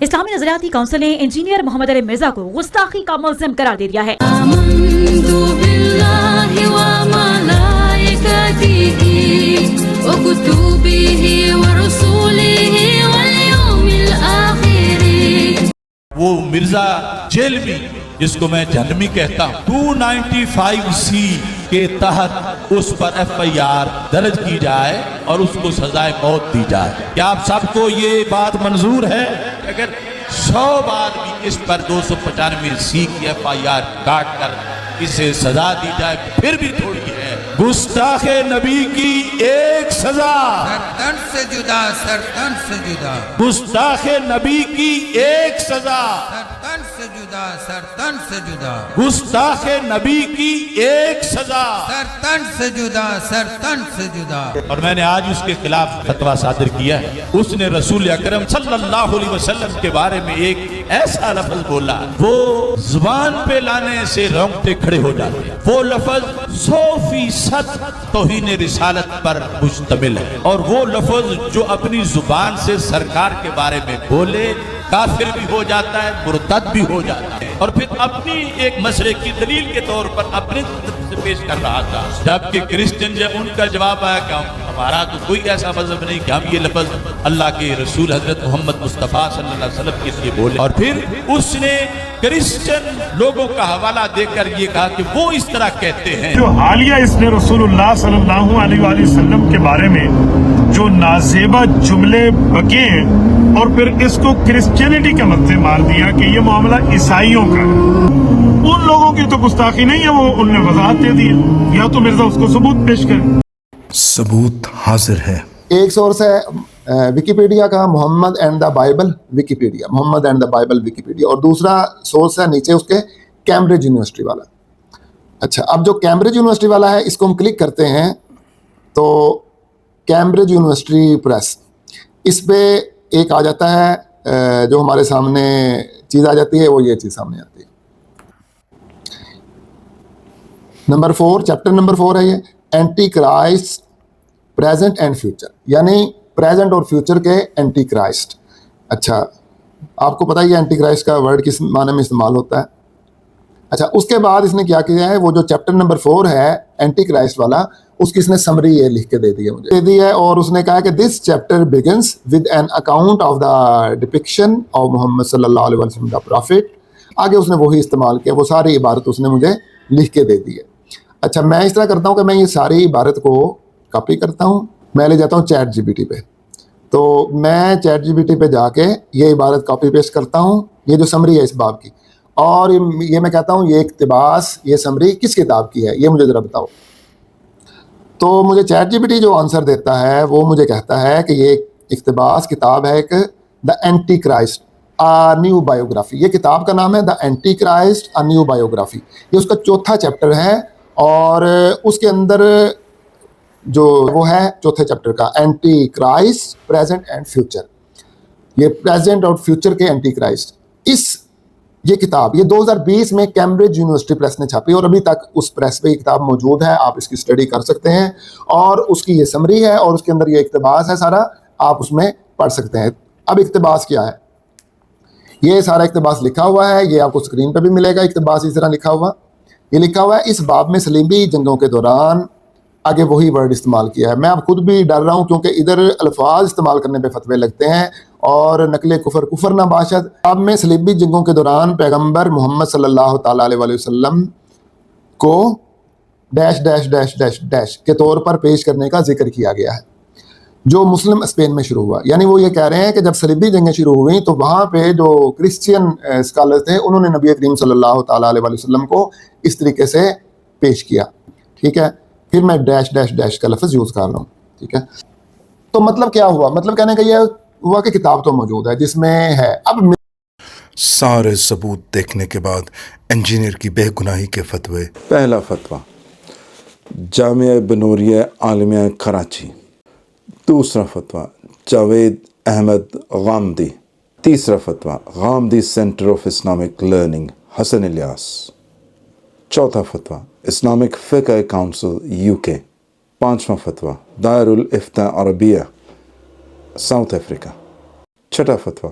اسلامی نظریاتی کونسل نے انجینئر محمد علی مرزا کو گستاخی کا ملزم قرار دے دیا ہے۔ وہ مرزا جیل میں، جس کو میں جہنمی کہتا ہوں، 295C کے تحت اس پر FIR درج کی جائے اور اس کو سزائے موت دی جائے۔ کیا آپ سب کو یہ بات منظور ہے؟ اگر 100 بار بھی اس پر 295C کی FIR کاٹ کر اسے سزا دی جائے پھر بھی تھوڑی ہے۔ گستاخ نبی کی ایک سزا، سرتن سے جدا، سرتن سے جدا، گستاخ نبی کی ایک سزا، سرتن سے جدا، سرتن سے جدا، گستاخ نبی کی ایک سزا، سرتن سے جدا، سرتن سے جدا۔ اور میں نے آج اس کے خلاف فتویٰ صادر کیا ہے۔ اس نے رسول اکرم صلی اللہ علیہ وسلم کے بارے میں ایک ایسا لفظ بولا، وہ زبان پہ لانے سے رونگٹے کھڑے ہو جاتے ہیں۔ وہ لفظ 100% توہین رسالت پر مشتمل ہے، اور وہ لفظ جو اپنی زبان سے سرکار کے بارے میں بولے کافر بھی ہو جاتا ہے، مرتد بھی ہو جاتا ہے، اور پھر اپنی ایک مسئلے کی دلیل کے طور پر اپنے طرف سے پیش کر رہا تھا۔ جبکہ کرسچن جو ان کا جواب آیا کہ ہمارا تو کوئی ایسا مذہب نہیں کہ ہم یہ لفظ اللہ کے رسول حضرت محمد مصطفیٰ صلی اللہ علیہ وسلم کے لیے بولے۔ اور پھر اس نے کرسچن لوگوں کا حوالہ دے کر یہ کہا کہ وہ اس طرح کہتے ہیں۔ جو حالیہ اس نے رسول اللہ صلی اللہ علیہ وآلہ وسلم کے بارے میں جو نازیبہ جملے بکے ہیں، اور پھر اس کو کرسچینٹی کا مدح مار دیا کہ یہ معاملہ عیسائیوں کا ہے، ان لوگوں کی تو گستاخی نہیں ہے، وہ ان نے وضاحت دے دی ہے، یا تو مرزا اس کو ثبوت پیش کرے۔ ثبوت حاضر ہے۔ ایک سورس ہے ویکیپیڈیا کا، Muhammad and the Bible Wikipedia, Muhammad and the Bible Wikipedia, اور دوسرا سورس ہے نیچے اس کے کیمبرج یونیورسٹی والا۔ اچھا، اب جو کیمبرج یونیورسٹی والا ہے اس کو ہم کلک کرتے ہیں تو کیمبرج یونیورسٹی پریس، اس پہ ایک آ جاتا ہے جو ہمارے سامنے چیز آ جاتی ہے، وہ یہ چیز سامنے آتی ہے۔ نمبر 4، چیپٹر نمبر 4 ہے یہ، Antichrist present and future, یعنی پریزنٹ اور فیوچر کے اینٹی کرائسٹ۔ اچھا، آپ کو پتہ ہی ہے اینٹی کرائسٹ کا ورڈ کس معنی میں استعمال ہوتا ہے۔ اچھا، اس کے بعد اس نے کیا کیا ہے، وہ جو چیپٹر نمبر 4 ہے اینٹی کرائسٹ والا، اس کی اس نے سمری یہ لکھ کے دے دی ہے مجھے، دے دی ہے، اور اس نے کہا کہ this chapter begins with an account of the depiction of Muhammad صلی اللہ علیہ وسلم دا پرافٹ۔ آگے اس نے وہی استعمال کیا، وہ ساری عبارت اس نے مجھے لکھ کے دے دی ہے۔ اچھا، میں اس طرح کرتا ہوں کہ میں یہ ساری عبارت کو کاپی کرتا ہوں، میں لے جاتا ہوں چیٹ جی پی ٹی پہ، تو میں چیٹ جی پی ٹی پہ جا کے یہ عبارت کاپی پیسٹ کرتا ہوں، یہ جو سمری ہے اس باب کی، اور یہ میں کہتا ہوں یہ اقتباس، یہ سمری کس کتاب کی ہے یہ مجھے ذرا بتاؤ۔ تو مجھے چیٹ جی پی ٹی جو آنسر دیتا ہے وہ مجھے کہتا ہے کہ یہ اقتباس کتاب ہے ایک the entity Christ a new biography, یہ کتاب کا نام ہے the entity Christ a new biography, یہ اس کا 4تھا چیپٹر ہے، اور اس کے اندر جو وہ ہے 4تھے چیپٹر کا Antichrist present and future, یہ پریزنٹ اور فیوچر کے اینٹی کرائسٹ، یہ کتاب یہ 2020 میں کیمبرج یونیورسٹی پریس نے چھاپی، اور ابھی تک اس پریس پہ یہ کتاب موجود ہے، آپ اس کی اسٹڈی کر سکتے ہیں، اور اس کی یہ سمری ہے، اور اس کے اندر یہ اقتباس ہے سارا، آپ اس میں پڑھ سکتے ہیں۔ اب اقتباس کیا ہے، یہ سارا اقتباس لکھا ہوا ہے، یہ آپ کو اسکرین پہ بھی ملے گا، اقتباس اس طرح لکھا ہوا، یہ لکھا ہوا ہے اس باب میں صلیبی جنگوں کے دوران، آگے وہی ورڈ استعمال کیا ہے۔ میں اب خود بھی ڈر رہا ہوں کیونکہ ادھر الفاظ استعمال کرنے پہ فتوے لگتے ہیں، اور نقل کفر کفر نہ باشد۔ اب میں صلیبی جنگوں کے دوران پیغمبر محمد صلی اللہ تعالیٰ علیہ وسلم کو dash dash dash dash dash کے طور پر پیش کرنے کا ذکر کیا گیا ہے، جو مسلم اسپین میں شروع ہوا۔ یعنی وہ یہ کہہ رہے ہیں کہ جب صلیبی جنگیں شروع ہوئیں تو وہاں پہ جو کرسچین اسکالر تھے انہوں نے نبی کریم صلی اللہ تعالیٰ علیہ وسلم کو اس طریقے سے پیش کیا، ٹھیک ہے۔ پھر میں ڈیش ڈیش ڈیش کا لفظ یوز کر رہا ہوں، ٹھیک ہے۔ تو مطلب کیا ہوا، مطلب کہنے کا یہ ہوا کہ کتاب تو موجود ہے جس میں ہے۔ اب سارے ثبوت دیکھنے کے بعد انجینئر کی بے گناہی کے فتوے۔ پہلا فتویٰ جامعہ بنوریہ عالمیہ کراچی۔ دوسرا فتویٰ جاوید احمد غامدی۔ تیسرا فتویٰ Ghamidi centre of Islamic learning Hasan Ilyas. چوتھا فتویٰ اسلامک فقہ کونسل UK۔ پانچواں فتویٰ دار الافتاء عربیہ ساؤتھ افریقہ۔ چھٹا فتویٰ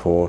4।